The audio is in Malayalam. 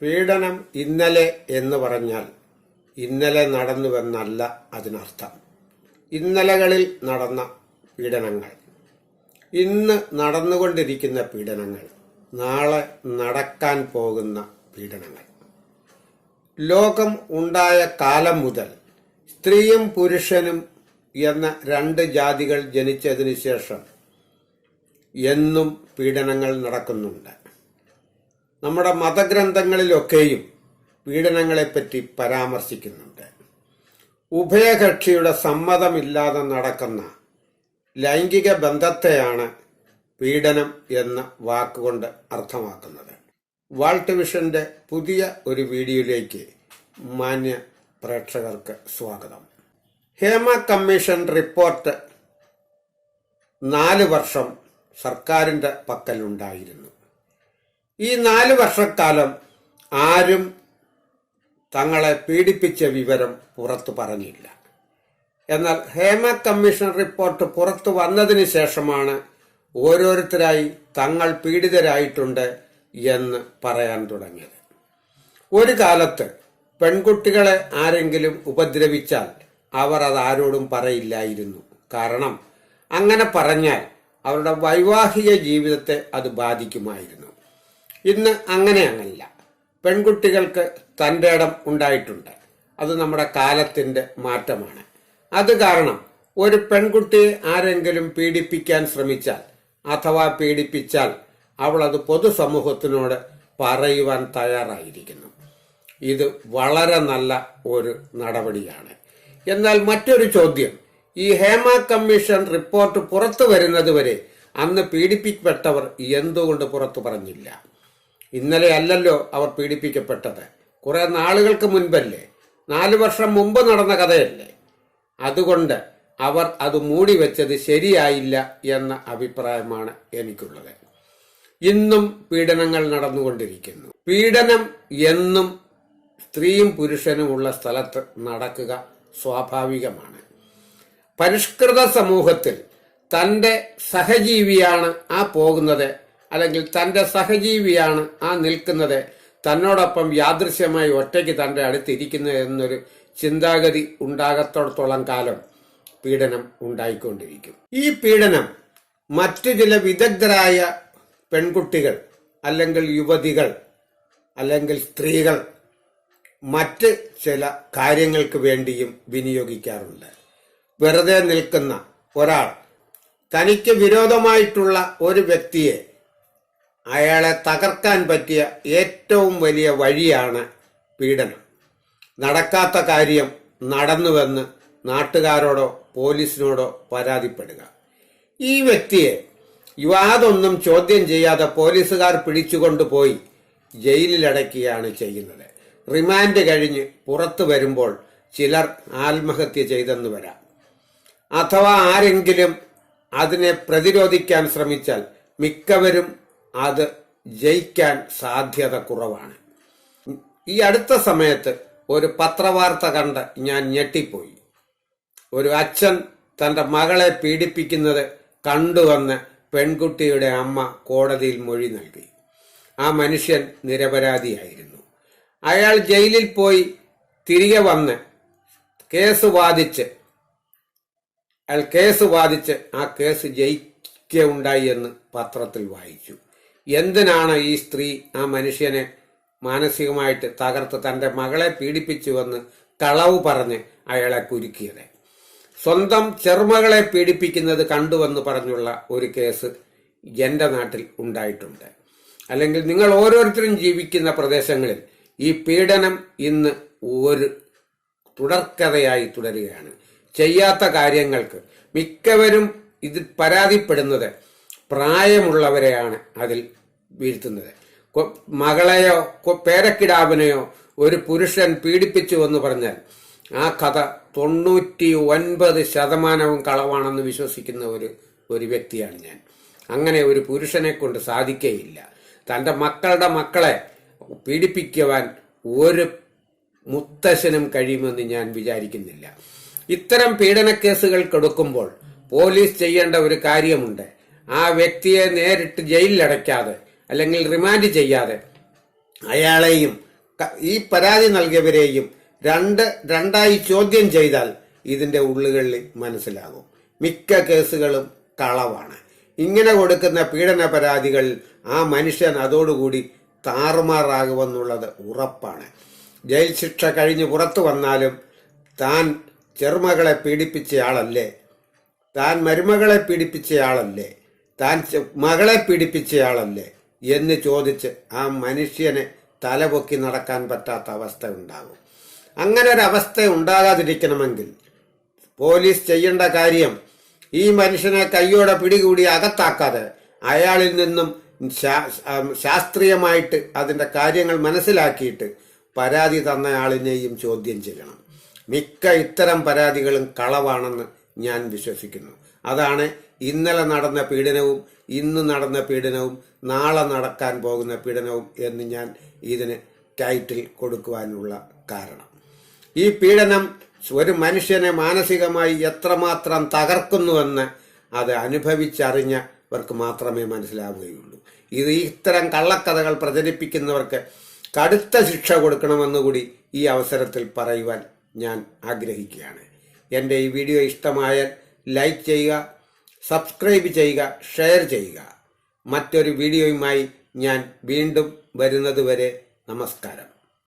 പീഡനം ഇന്നലെ എന്ന് പറഞ്ഞാൽ ഇന്നലെ നടന്നുവെന്നല്ല അതിനർത്ഥം. ഇന്നലകളിൽ നടന്ന പീഡനങ്ങൾ, ഇന്ന് നടന്നുകൊണ്ടിരിക്കുന്ന പീഡനങ്ങൾ, നാളെ നടക്കാൻ പോകുന്ന പീഡനങ്ങൾ. ലോകം ഉണ്ടായ കാലം മുതൽ സ്ത്രീയും പുരുഷനും എന്ന രണ്ട് ജാതികൾ ജനിച്ചതിന് ശേഷം എന്നും പീഡനങ്ങൾ നടക്കുന്നുണ്ട്. നമ്മുടെ മതഗ്രന്ഥങ്ങളിലൊക്കെയും പീഡനങ്ങളെപ്പറ്റി പരാമർശിക്കുന്നുണ്ട്. ഉഭയകക്ഷിയുടെ സമ്മതമില്ലാതെ നടക്കുന്ന ലൈംഗിക ബന്ധത്തെയാണ് പീഡനം എന്ന വാക്കുകൊണ്ട് അർത്ഥമാക്കുന്നത്. വാൾട്ട് വിഷന്റെ പുതിയ ഒരു വീഡിയോയിലേക്ക് മാന്യ പ്രേക്ഷകർക്ക് സ്വാഗതം. ഹേമ കമ്മീഷൻ റിപ്പോർട്ട് 4 വർഷം സർക്കാരിന്റെ പക്കലുണ്ടായിരുന്നു. ഈ 4 വർഷക്കാലം ആരും തങ്ങളെ പീഡിപ്പിച്ച വിവരം പുറത്തു പറഞ്ഞില്ല. എന്നാൽ ഹേമ കമ്മീഷൻ റിപ്പോർട്ട് പുറത്തു വന്നതിന് ശേഷമാണ് ഓരോരുത്തരായി തങ്ങൾ പീഡിതരായിട്ടുണ്ട് എന്ന് പറയാൻ തുടങ്ങിയത്. ഒരു കാലത്ത് പെൺകുട്ടികളെ ആരെങ്കിലും ഉപദ്രവിച്ചാൽ അവർ അത് ആരോടും പറയില്ലായിരുന്നു. കാരണം അങ്ങനെ പറഞ്ഞാൽ അവരുടെ വൈവാഹിക ജീവിതത്തെ അത് ബാധിക്കുമായിരുന്നു. ഇന്ന് അങ്ങനെയല്ല. പെൺകുട്ടികൾക്ക് തന്റെ ഇടം ഉണ്ടായിട്ടുണ്ട്. അത് നമ്മുടെ കാലത്തിന്റെ മാറ്റമാണ്. അത് കാരണം ഒരു പെൺകുട്ടിയെ ആരെങ്കിലും പീഡിപ്പിക്കാൻ ശ്രമിച്ചാൽ അഥവാ പീഡിപ്പിച്ചാൽ അവൾ അത് പൊതുസമൂഹത്തിനോട് പറയുവാൻ തയ്യാറായിരിക്കുന്നു. ഇത് വളരെ നല്ല ഒരു നടപടിയാണ്. എന്നാൽ മറ്റൊരു ചോദ്യം, ഈ ഹേമ കമ്മീഷൻ റിപ്പോർട്ട് പുറത്തു വരുന്നത് വരെ അന്ന് പീഡിപ്പിക്കപ്പെട്ടവർ എന്തുകൊണ്ട് പുറത്തു പറഞ്ഞില്ല? ഇന്നലെ അല്ലല്ലോ അവർ പീഡിപ്പിക്കപ്പെട്ടത്, കുറെ നാളുകൾക്ക് മുൻപല്ലേ, 4 വർഷം മുമ്പ് നടന്ന കഥയല്ലേ. അതുകൊണ്ട് അവർ അത് മൂടി വെച്ചത് ശരിയായില്ല എന്ന അഭിപ്രായമാണ് എനിക്കുള്ളത്. ഇന്നും പീഡനങ്ങൾ നടന്നുകൊണ്ടിരിക്കുന്നു. പീഡനം എന്നും സ്ത്രീയും പുരുഷനും ഉള്ള സ്ഥലത്ത് നടക്കുക സ്വാഭാവികമാണ്. പരിഷ്കൃത സമൂഹത്തിൽ തന്റെ സഹജീവിയാണ് ആ പോകുന്നത്, അല്ലെങ്കിൽ തന്റെ സഹജീവിയാണ് ആ നിൽക്കുന്നത്, തന്നോടൊപ്പം യാദൃശ്യമായി ഒറ്റയ്ക്ക് തന്റെ അടുത്തിരിക്കുന്നത് എന്നൊരു ചിന്താഗതി ഉണ്ടാകത്തോടത്തോളം കാലം പീഡനം ഉണ്ടായിക്കൊണ്ടിരിക്കും. ഈ പീഡനം മറ്റു ചില വിദഗ്ധരായ പെൺകുട്ടികൾ അല്ലെങ്കിൽ യുവതികൾ അല്ലെങ്കിൽ സ്ത്രീകൾ മറ്റ് ചില കാര്യങ്ങൾക്ക് വേണ്ടിയും വിനിയോഗിക്കാറുണ്ട്. വെറുതെ നിൽക്കുന്ന ഒരാൾ തനിക്ക് വിരോധമായിട്ടുള്ള ഒരു വ്യക്തിയെ, അയാളെ തകർക്കാൻ പറ്റിയ ഏറ്റവും വലിയ വഴിയാണ് പീഡനം. നടക്കാത്ത കാര്യം നടന്നുവെന്ന് നാട്ടുകാരോടോ പോലീസിനോടോ പരാതിപ്പെടുക. ഈ വ്യക്തിയെ യാതൊന്നും ചോദ്യം ചെയ്യാതെ പോലീസുകാർ പിടിച്ചുകൊണ്ടുപോയി ജയിലിലടയ്ക്കുകയാണ് ചെയ്യുന്നത്. റിമാൻഡ് കഴിഞ്ഞ് പുറത്തു വരുമ്പോൾ ചിലർ ആത്മഹത്യ ചെയ്തെന്ന് വരാം. അഥവാ ആരെങ്കിലും അതിനെ പ്രതിരോധിക്കാൻ ശ്രമിച്ചാൽ മിക്കവരും അത് ജയിക്കാൻ സാധ്യത കുറവാണ്. ഈ അടുത്ത സമയത്ത് ഒരു പത്രവാർത്ത കണ്ട് ഞാൻ ഞെട്ടിപ്പോയി. ഒരു അച്ഛൻ തന്റെ മകളെ പീഡിപ്പിക്കുന്നത് കണ്ടുവന്ന് പെൺകുട്ടിയുടെ അമ്മ കോടതിയിൽ മൊഴി നൽകി. ആ മനുഷ്യൻ നിരപരാധിയായിരുന്നു. അയാൾ ജയിലിൽ പോയി തിരികെ വന്ന് കേസ് വാദിച്ച് ആ കേസ് ജയിക്കുകയുണ്ടായി എന്ന് പത്രത്തിൽ വായിച്ചു. എന്തിനാണ് ഈ സ്ത്രീ ആ മനുഷ്യനെ മാനസികമായിട്ട് തകർത്ത് തന്റെ മകളെ പീഡിപ്പിച്ചുവെന്ന് കളവ് പറഞ്ഞ് അയാളെ കുരുക്കിയത്? സ്വന്തം ചെറുമകളെ പീഡിപ്പിക്കുന്നത് കണ്ടുവെന്ന് പറഞ്ഞുള്ള ഒരു കേസ് എന്റെ നാട്ടിൽ ഉണ്ടായിട്ടുണ്ട്. അല്ലെങ്കിൽ നിങ്ങൾ ഓരോരുത്തരും ജീവിക്കുന്ന പ്രദേശങ്ങളിൽ ഈ പീഡനം ഇന്ന് ഒരു തുടർക്കഥയായി തുടരുകയാണ്. ചെയ്യാത്ത കാര്യങ്ങൾക്ക് മിക്കവരും ഇതിൽ പരാതിപ്പെടുന്നത് പ്രായമുള്ളവരെയാണ് അതിൽ വീഴ്ത്തുന്നത്. മകളെയോ പേരക്കിടാവിനെയോ ഒരു പുരുഷൻ പീഡിപ്പിച്ചു എന്ന് പറഞ്ഞാൽ ആ കഥ 99% കളവാണെന്ന് വിശ്വസിക്കുന്ന ഒരു വ്യക്തിയാണ് ഞാൻ. അങ്ങനെ ഒരു പുരുഷനെ കൊണ്ട് സാധിക്കുകയില്ല. തന്റെ മക്കളുടെ മക്കളെ പീഡിപ്പിക്കുവാൻ ഒരു മുത്തശ്ശനും കഴിയുമെന്ന് ഞാൻ വിചാരിക്കുന്നില്ല. ഇത്തരം പീഡനക്കേസുകൾ കൊടുക്കുമ്പോൾ പോലീസ് ചെയ്യേണ്ട ഒരു കാര്യമുണ്ട്. ആ വ്യക്തിയെ നേരിട്ട് ജയിലിലടയ്ക്കാതെ അല്ലെങ്കിൽ റിമാൻഡ് ചെയ്യാതെ അയാളെയും ഈ പരാതി നൽകിയവരെയും രണ്ടായി ചോദ്യം ചെയ്താൽ ഇതിന്റെ ഉള്ളുകളിൽ മനസ്സിലാകും. മിക്ക കേസുകളും കളവാണ്. ഇങ്ങനെ കൊടുക്കുന്ന പീഡന പരാതികൾ ആ മനുഷ്യൻ അതോടുകൂടി താറുമാറാകുമെന്നുള്ളത് ഉറപ്പാണ്. ജയിൽ ശിക്ഷ കഴിഞ്ഞ് പുറത്തു വന്നാലും താൻ ചെറുമകളെ പീഡിപ്പിച്ചയാളല്ലേ, താൻ മരുമകളെ പീഡിപ്പിച്ചയാളല്ലേ, താൻ മകളെ പീഡിപ്പിച്ചയാളല്ലേ എന്ന് ചോദിച്ച് ആ മനുഷ്യനെ തലപൊക്കി നടക്കാൻ പറ്റാത്ത അവസ്ഥ ഉണ്ടാകും. അങ്ങനെ ഒരു അവസ്ഥ ഉണ്ടാകാതിരിക്കണമെങ്കിൽ പോലീസ് ചെയ്യേണ്ട കാര്യം ഈ മനുഷ്യനെ കയ്യോടെ പിടികൂടി അകത്താക്കാതെ അയാളിൽ നിന്നും ശാസ്ത്രീയമായിട്ട് അതിൻ്റെ കാര്യങ്ങൾ മനസ്സിലാക്കിയിട്ട് പരാതി തന്നയാളിനെയും ചോദ്യം ചെയ്യണം. മിക്ക ഇത്തരം പരാതികളും കളവാണെന്ന് ഞാൻ വിശ്വസിക്കുന്നു. അതാണ് ഇന്നലെ നടന്ന പീഡനവും ഇന്ന് നടന്ന പീഡനവും നാളെ നടക്കാൻ പോകുന്ന പീഡനവും എന്ന് ഞാൻ ഇതിന് ടൈറ്റിൽ കൊടുക്കുവാനുള്ള കാരണം. ഈ പീഡനം ഒരു മാനസികമായി എത്രമാത്രം തകർക്കുന്നുവെന്ന് അത് അനുഭവിച്ചറിഞ്ഞവർക്ക് മാത്രമേ മനസ്സിലാവുകയുള്ളൂ. ഇത്തരം കള്ളക്കഥകൾ പ്രചരിപ്പിക്കുന്നവർക്ക് കടുത്ത ശിക്ഷ കൊടുക്കണമെന്നുകൂടി ഈ അവസരത്തിൽ പറയുവാൻ ഞാൻ ആഗ്രഹിക്കുകയാണ്. എൻ്റെ ഈ വീഡിയോ ഇഷ്ടമായാൽ ലൈക്ക് ചെയ്യുക, സബ്സ്ക്രൈബ് ചെയ്യുക, ഷെയർ ചെയ്യുക. മറ്റൊരു വീഡിയോയുമായി ഞാൻ വീണ്ടും വരുന്നതുവരെ നമസ്കാരം.